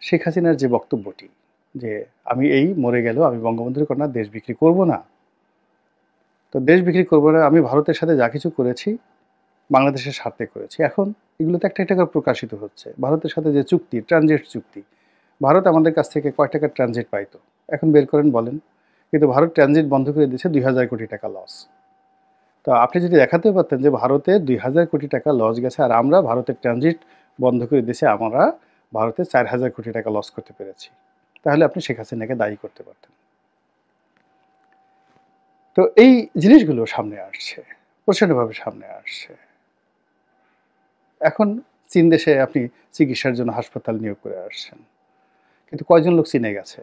শেখ হাসিনার যে বক্তব্যটি যে আমি এই মরে গেলেও আমি বঙ্গবন্ধুর কন্যা দেশ বিক্রি করব না, তো দেশ বিক্রি করব না, আমি ভারতের সাথে যা কিছু করেছি বাংলাদেশের স্বার্থে করেছি। এখন এগুলো তো একটা একটা করে প্রকাশিত হচ্ছে। ভারতের সাথে যে চুক্তি, ট্রানজিট চুক্তি, ভারত আমাদের কাছ থেকে কয় টাকার ট্রানজিট পাইতো এখন বের করেন বলেন। কিন্তু ভারত ট্রানজিট বন্ধ করে দিয়েছে ২,০০০ কোটি টাকা লস। তো আপনি যদি দেখাতে পারতেন যে ভারতে ২,০০০ কোটি টাকা লস গেছে আর আমরা ভারতের ট্রানজিট বন্ধ করে দিয়েছি, আমরা ভারতে ৪,০০০ কোটি টাকা লস করতে পেরেছি, তাহলে আপনি শেখ হাসিনাকে দায়ী করতে পারতেন। তো এই জিনিসগুলো সামনে আসছে, প্রচণ্ডভাবে সামনে আসছে। এখন চীন দেশে আপনি চিকিৎসার জন্য হাসপাতাল নিয়োগ করে আসছেন, কিন্তু কয়জন লোক চীনে গেছে?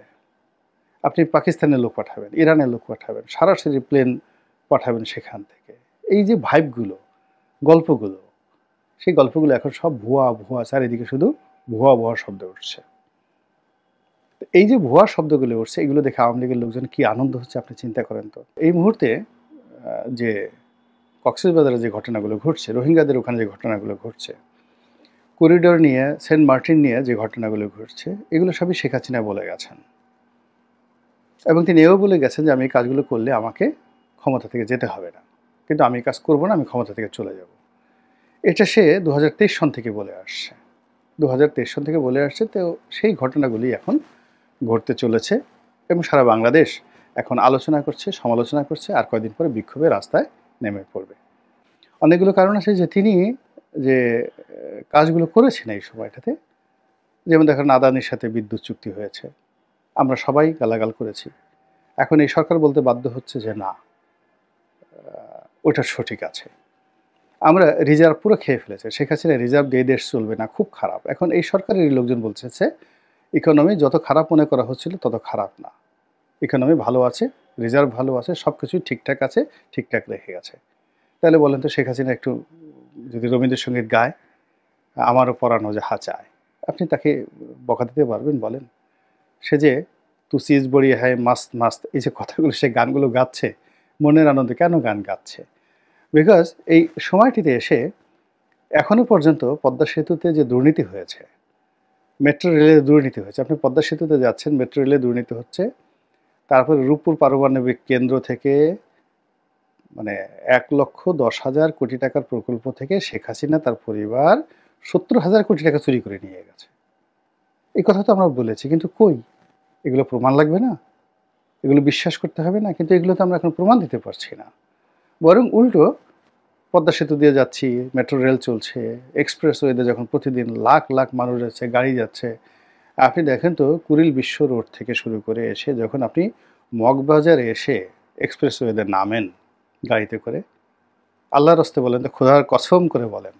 আপনি পাকিস্তানের লোক পাঠাবেন, ইরানের লোক পাঠাবেন, সরাসরি প্লেন পাঠাবেন সেখান থেকে। এই যে ভাইবগুলো, গল্পগুলো, সেই গল্পগুলো এখন সব ভুয়া ভুয়া, চারিদিকে শুধু ভুয়া ভুয়া শব্দ উঠছে। এই যে ভুয়া শব্দগুলো উঠছে, এগুলো দেখে আওয়ামী লীগের লোকজন কি আনন্দ হচ্ছে আপনি চিন্তা করেন তো। এই মুহূর্তে যে কক্সবাজারে যে ঘটনাগুলো ঘটছে, রোহিঙ্গাদের ওখানে যে ঘটনাগুলো ঘটছে, করিডোর নিয়ে, সেন্ট মার্টিন নিয়ে যে ঘটনাগুলো ঘটছে, এগুলো সবই শেখ হাসিনা বলে গেছেন। এবং তিনি এও বলে গেছেন যে আমি এই কাজগুলো করলে আমাকে ক্ষমতা থেকে যেতে হবে না, কিন্তু আমি কাজ করব না, আমি ক্ষমতা থেকে চলে যাব। এটা সে ২০২৩ সন থেকে বলে আসছে। ২০২৩ সন থেকে বলে আসছে। তো সেই ঘটনাগুলি এখন ঘটতে চলেছে এবং সারা বাংলাদেশ এখন আলোচনা করছে, সমালোচনা করছে, আর কয়দিন পরে বিক্ষোভের রাস্তায় নেমে পড়বে। অনেকগুলো কারণ আছে যে তিনি যে কাজগুলো করেছেন এই সময়টাতে, যেমন দেখেন আদানির সাথে বিদ্যুৎ চুক্তি হয়েছে, আমরা সবাই গালাগাল করেছি। এখন এই সরকার বলতে বাধ্য হচ্ছে যে না, ওটা সঠিক আছে। আমরা রিজার্ভ পুরো খেয়ে ফেলেছে, শেখ হাসিনা রিজার্ভ দিয়ে দেশ চলবে না, খুব খারাপ। এখন এই সরকারের লোকজন বলছে ইকোনমি যত খারাপ মনে করা হচ্ছিল তত খারাপ না, ইকোনমি ভালো আছে, রিজার্ভ ভালো আছে, সব কিছুই ঠিকঠাক আছে, ঠিকঠাক রেখে গেছে। তাহলে বলেন তো শেখ হাসিনা একটু যদি রবীন্দ্রসঙ্গীত গায়, আমারও পরানো যাহা চায়, আপনি তাকে বকা দিতে পারবেন বলেন? সে যে তু চিজ বড়ি হ্যায় মাস্ত মাস্ত, এই যে কথাগুলো সে গানগুলো গাচ্ছে মনের আনন্দে, কেন গান গাচ্ছে? বিকজ এই সময়টিতে এসে এখনো পর্যন্ত পদ্মা সেতুতে যে দুর্নীতি হয়েছে, মেট্রো রেলের দুর্নীতি হয়েছে, আপনি পদ্মা সেতুতে যাচ্ছেন, মেট্রো রেলে দুর্নীতি হচ্ছে, তারপরে রূপপুর পারমাণবিক কেন্দ্র থেকে মানে ১,১০,০০০ কোটি টাকার প্রকল্প থেকে শেখ হাসিনা তার পরিবার ৭০,০০০ কোটি টাকা চুরি করে নিয়ে গেছে। এই কথা তো আমরা বলেছি, কিন্তু কই? এগুলো প্রমাণ লাগবে না? এগুলো বিশ্বাস করতে হবে না? কিন্তু এগুলো তো আমরা এখন প্রমাণ দিতে পারছি না। বরং উল্টো পদ্মা সেতু দিয়ে যাচ্ছি, মেট্রো রেল চলছে, এক্সপ্রেসওয়েতে যখন প্রতিদিন লাখ লাখ মানুষ যাচ্ছে, গাড়ি যাচ্ছে। আপনি দেখেন তো কুড়িল বিশ্ব রোড থেকে শুরু করে এসে যখন আপনি মগবাজারে এসে এক্সপ্রেসওয়েতে নামেন গাড়িতে করে, আল্লাহর রাস্তে বলেন তো, খোদার কসম করে বলেন,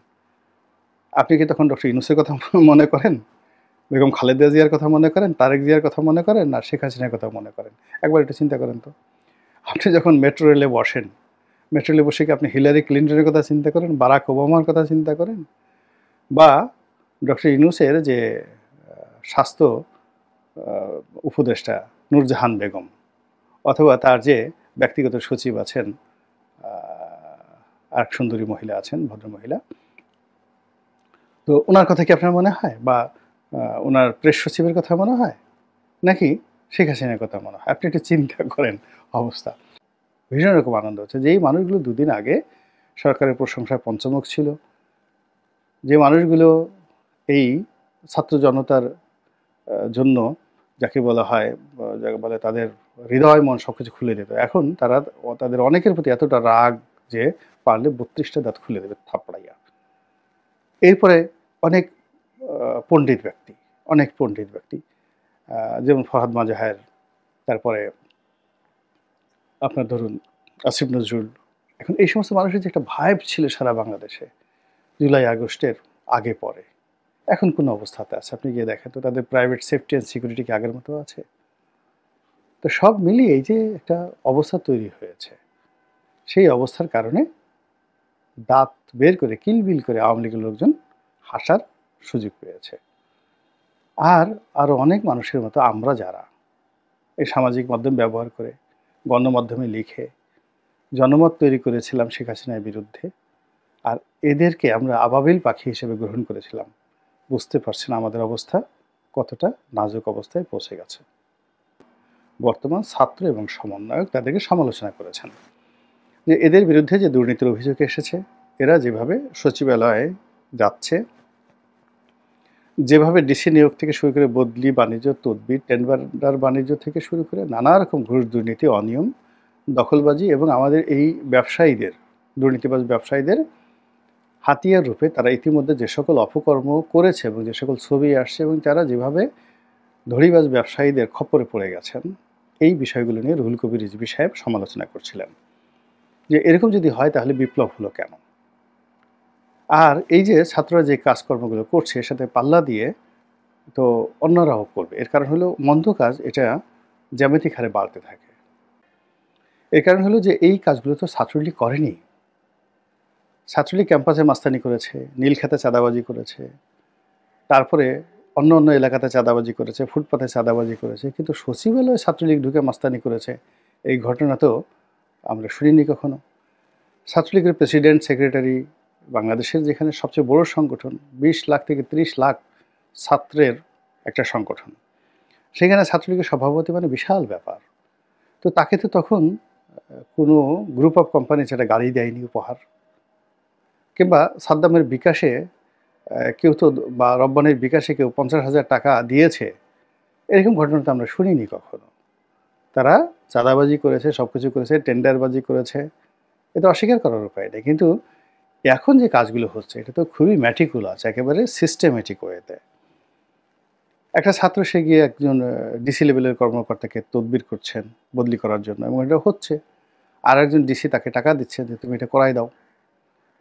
আপনি কি তখন ডক্টর ইউনূসের কথা মনে করেন, বেগম খালেদা জিয়ার কথা মনে করেন, তারেক জিয়ার কথা মনে করেন, না শেখ হাসিনার কথা মনে করেন? একবার একটু চিন্তা করেন তো। আপনি যখন মেট্রো রেলে বসেন, মেট্রো রেলে বসে কি আপনি হিলারি ক্লিন্টনের কথা চিন্তা করেন, বারাক ওবামার কথা চিন্তা করেন, বা ডক্টর ইউনূসের যে স্বাস্থ্য উপদেষ্টা নূরজাহান বেগম, অথবা তার যে ব্যক্তিগত সচিব আছেন, আর সুন্দরী মহিলা আছেন, ভদ্রমহিলা, তো ওনার কথা কি আপনার মনে হয়, বা ওনার প্রেস সচিবের কথা মনে হয়, নাকি শেখ হাসিনার কথা মনে হয়? আপনি একটু চিন্তা করেন অবস্থা। ভীষণ রকম আনন্দ হচ্ছে যে এই মানুষগুলো দুদিন আগে সরকারের প্রশংসায় পঞ্চমুখ ছিল, যে মানুষগুলো এই ছাত্র জনতার জন্য যাকে বলা হয়, যাকে বলে তাদের হৃদয় মন সব কিছু খুলে দিত, এখন তারা তাদের অনেকের প্রতি এতটা রাগ যে পারলে ৩২টা দাঁত খুলে দেবে থাপড়াইয়া। এরপরে অনেক পণ্ডিত ব্যক্তি, অনেক পণ্ডিত ব্যক্তি, যেমন ফরহাদ মাজহার, তারপরে আপনার ধরুন আসিফ নজরুল, এখন এই সমস্ত মানুষের যে একটা ভাইব ছিল সারা বাংলাদেশে জুলাই আগস্টের আগে পরে, এখন কোন অবস্থাতে আছে আপনি গিয়ে দেখেন তো, তাদের প্রাইভেট সেফটি অ্যান্ড সিকিউরিটি কি আগের মতো আছে? তো সব মিলিয়ে এই যে একটা অবস্থা তৈরি হয়েছে, সেই অবস্থার কারণে দাঁত বের করে কিলবিল করে আওয়ামী লীগের লোকজন হাসার সুযোগ পেয়েছে। আর আরও অনেক মানুষের মতো আমরা যারা এই সামাজিক মাধ্যম ব্যবহার করে, গণমাধ্যমে লিখে জনমত তৈরি করেছিলাম শেখ হাসিনার বিরুদ্ধে, আর এদেরকে আমরা আবাবিল পাখি হিসেবে গ্রহণ করেছিলাম, বুঝতে পারছেন আমাদের অবস্থা কতটা নাজুক অবস্থায় পৌঁছে গেছে। বর্তমান ছাত্র এবং সমন্বয়ক তাদেরকে সমালোচনা করেছেন যে এদের বিরুদ্ধে যে দুর্নীতির অভিযোগ এসেছে, এরা যেভাবে সচিবালয়ে যাচ্ছে, যেভাবে ডিসি নিয়োগ থেকে শুরু করে বদলি, বাণিজ্য, তদবির, টেন্ডার বাণিজ্য থেকে শুরু করে নানা রকম ঘুষ, দুর্নীতি, অনিয়ম, দখলবাজি এবং আমাদের এই ব্যবসায়ীদের, দুর্নীতিবাজ ব্যবসায়ীদের হাতিয়ার রূপে তারা ইতিমধ্যে যে সকল অপকর্ম করেছে এবং যে সকল ছবি আসছে এবং তারা যেভাবে ধড়িবাজ ব্যবসায়ীদের খপ্পরে পড়ে গেছেন, এই বিষয়গুলো নিয়ে রুহুল কবির রিজভী সাহেব সমালোচনা করছিলেন যে এরকম যদি হয় তাহলে বিপ্লব হলো কেন। আর এই যে ছাত্ররা যে কাজকর্মগুলো করছে এর সাথে পাল্লা দিয়ে তো অন্যরাও করবে। এর কারণ হলো মন্দ কাজ এটা জ্যামিতিক হারে বাড়তে থাকে। এর কারণ হলো যে এই কাজগুলো তো ছাত্রলীগ করেনি। ছাত্রলীগ ক্যাম্পাসে মাস্তানি করেছে, নীলক্ষেতে চাঁদাবাজি করেছে, তারপরে অন্য অন্য এলাকাতে চাঁদাবাজি করেছে, ফুটপাতে চাঁদাবাজি করেছে, কিন্তু সচিবালয়ে ছাত্রলীগ ঢুকে মাস্তানি করেছে এই ঘটনা তো আমরা শুনিনি কখনো। ছাত্রলীগের প্রেসিডেন্ট, সেক্রেটারি, বাংলাদেশের যেখানে সবচেয়ে বড় সংগঠন, 20 লাখ থেকে 30 লাখ ছাত্রের একটা সংগঠন, সেখানে ছাত্রলীগের সভাপতি মানে বিশাল ব্যাপার। তো তাকে তো তখন কোনো গ্রুপ অফ কোম্পানি যেটা গাড়ি দেয়নি উপহার, কিংবা সাদ্দামের বিকাশে কেউ তো, বা রব্বানির বিকাশে কেউ 50,000 টাকা দিয়েছে, এরকম ঘটনা তো আমরা শুনিনি কখনো। তারা চাঁদাবাজি করেছে, সব কিছু করেছে, টেন্ডারবাজি করেছে, এটা অস্বীকার করার উপায় নেই। কিন্তু এখন যে কাজগুলো হচ্ছে এটা তো খুবই ম্যাটিকুলাস, একেবারে সিস্টেমেটিক ওয়েতে। একটা ছাত্র সে গিয়ে একজন ডিসি লেভেলের কর্মকর্তাকে তদবির করছেন বদলি করার জন্য, এবং এটা হচ্ছে। আর একজন ডিসি তাকে টাকা দিচ্ছে যে তুমি এটা করাই দাও।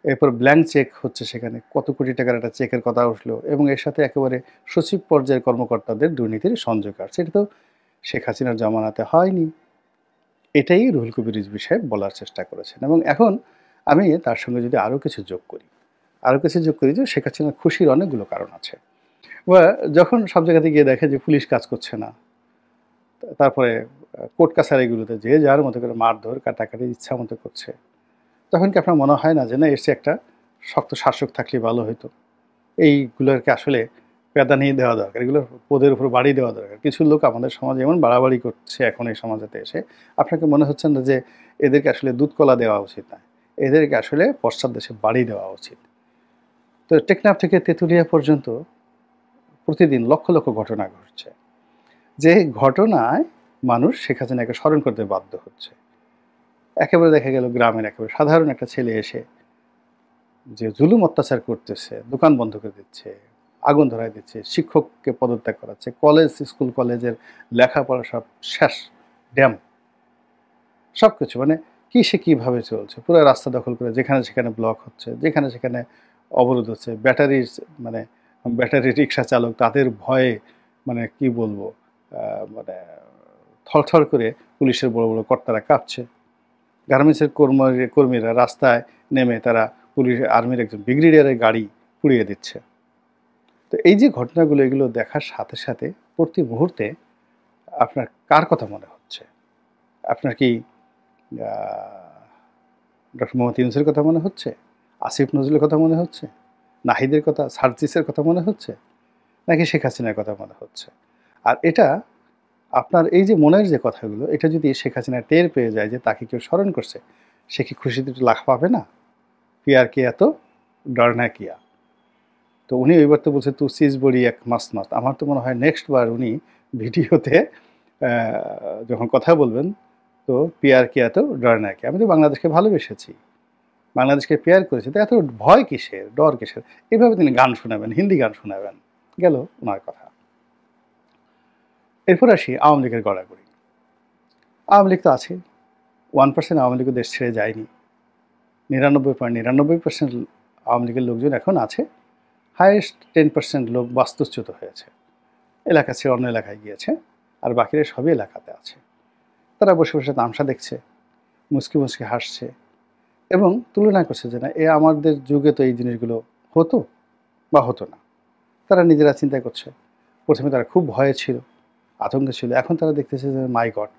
এরপর ব্ল্যাঙ্ক চেক হচ্ছে, সেখানে কত কোটি টাকার একটা চেকের কথা উঠলো, এবং এর সাথে একেবারে সচিব পর্যায়ের কর্মকর্তাদের দুর্নীতির সংযোগ আছে। এটা তো শেখ হাসিনার জমানাতে হয়নি। এটাই রুহুল কবির রিজভী সাহেব বলার চেষ্টা করেছেন। এবং এখন আমি তার সঙ্গে যদি আরও কিছু যোগ করি যে শেখ হাসিনার খুশির অনেকগুলো কারণ আছে। বা যখন সব জায়গাতে গিয়ে দেখে যে পুলিশ কাজ করছে না, তারপরে কোর্ট কাছারিগুলোতে যে যার মতো করে মারধর, কাটাকাটি ইচ্ছা মতো করছে, তখন কি আপনার মনে হয় না যে না, এসে একটা শক্ত শাসক থাকলে ভালো হতো? এইগুলোকে আসলে প্যাদানি দেওয়া দরকার, এগুলোর পদের উপর বাড়ি দেওয়া দরকার। কিছু লোক আমাদের সমাজে এমন বাড়াবাড়ি করছে এখন এই সমাজেতে এসে, আপনাকে মনে হচ্ছে না যে এদেরকে আসলে দুধ কলা দেওয়া উচিত না, এদেরকে আসলে পশ্চাৎ দেশে বাড়ি দেওয়া উচিত? তো টেকনাফ থেকে তেঁতুলিয়া পর্যন্ত প্রতিদিন লক্ষ লক্ষ ঘটনা ঘটছে, যে ঘটনায় মানুষ শেখ হাসিনাকে স্মরণ করতে বাধ্য হচ্ছে। একেবারে দেখা গেল গ্রামের একেবারে সাধারণ একটা ছেলে এসে যে জুলুম অত্যাচার করতেছে, দোকান বন্ধ করে দিচ্ছে, আগুন ধরায় দিচ্ছে, শিক্ষককে পদত্যাগ করাচ্ছে, কলেজ, স্কুল কলেজের লেখাপড়া সব শেষ, ড্যাম, সব কিছু মানে কি সে কীভাবে চলছে, পুরো রাস্তা দখল করে যেখানে সেখানে ব্লক হচ্ছে, যেখানে সেখানে অবরোধ হচ্ছে। মানে ব্যাটারি রিক্সা চালক তাদের ভয়ে মানে কি বলবো, মানে থরথর করে পুলিশের বড় বড় কর্তারা কাঁপছে। গার্মেন্টসের কর্মীরা রাস্তায় নেমে তারা পুলিশ আর্মির একজন ব্রিগেডিয়ারের গাড়ি পুড়িয়ে দিচ্ছে। তো এই যে ঘটনাগুলো, এগুলো দেখার সাথে সাথে প্রতি মুহূর্তে আপনার কার কথা মনে হচ্ছে? আপনার কি ডক্টর মোহাম্মদ ইউনূসের কথা মনে হচ্ছে? আসিফ নজরুলের কথা মনে হচ্ছে? নাহিদের কথা, সার্জিসের কথা মনে হচ্ছে? নাকি শেখ হাসিনার কথা মনে হচ্ছে? আর এটা আপনার এই যে মনের যে কথাগুলো, এটা যদি শেখ হাসিনা টের পেয়ে যায় যে তাকে কেউ স্মরণ করছে, সে কি খুশিতে একটু লাখ পাবে না? পিয়ার কিয়া তো ডরনা কিয়া। তো উনি ওইবার তো বলছে তু সিজ বড়ি এক মাস্ত মাস্ত। আমার তো মনে হয় নেক্সট বার উনি ভিডিওতে যখন কথা বলবেন, তো পিয়ার কিয়া তো ডরনা কিয়া, আমি তো বাংলাদেশকে ভালোবেসেছি, বাংলাদেশকে পেয়ার করেছি, তো এত ভয় কিসের, ডর কিসের? এভাবে তিনি গান শোনাবেন, হিন্দি গান শোনাবেন, গেল ওনার কথা। এরপর আসি আওয়ামী লীগের গড়াগড়ি। আওয়ামী লীগ তো আছে, 1% আওয়ামী লীগও দেশ ছেড়ে যায়নি। 99.99% আওয়ামী লীগের লোকজন এখন আছে। হায়েস্ট 10% লোক বাস্তুচ্যুত হয়েছে, এলাকা ছেড়ে অন্য এলাকায় গিয়েছে, আর বাকিরা সবই এলাকাতে আছে। তারা বসে বসে তামসা দেখছে, মুচকি মুচকি হাসছে, এবং তুলনা করছে যে না, আমাদের যুগে তো এই জিনিসগুলো হতো বা হতো না। তারা নিজেরা চিন্তা করছে। প্রথমে তারা খুব ভয়ে ছিল, আতঙ্কে ছিল, এখন তারা দেখতেছে যে মাই গড,